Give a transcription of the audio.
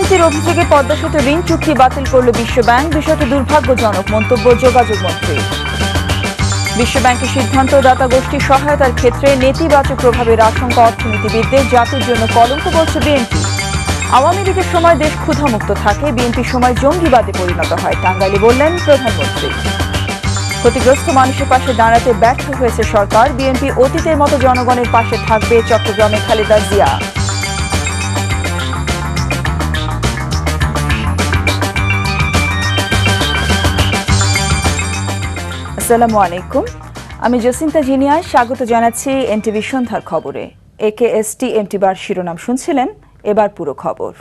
দুর্নীতির অভিযোগে পদ্মা সেতু ঋণ চুক্তি বাতিল করল বিশ্বব্যাংক। বিষয়টি দুর্ভাগ্যজনক, মন্তব্য যোগাযোগ মন্ত্রী। বিশ্বব্যাংকের সিদ্ধান্ত দাতা গোষ্ঠীর সহায়তার ক্ষেত্রে নেতিবাচক প্রভাবের আশঙ্কা অর্থনীতিবিদদের, জাতির জন্য কলঙ্ক বলছে বিএনপি। আওয়ামী লীগের সময় দেশ ক্ষুধামুক্ত থাকে, বিএনপির সময় জঙ্গিবাদে পরিণত হয়, টাঙ্গাইলে বললেন প্রধানমন্ত্রী। ক্ষতিগ্রস্ত মানুষের পাশে দাঁড়াতে ব্যর্থ হয়েছে সরকার, বিএনপি অতীতের মতো জনগণের পাশে থাকবে, চট্টগ্রামে খালেদা জিয়া। আসসালামু আলাইকুম, আমি জসিন্তা জিনিয়া, স্বাগত জানাচ্ছি এনটিভি সন্ধ্যার খবরে। AKST এমটি বার শিরোনাম শুনছিলেন, এবার পুরো খবর।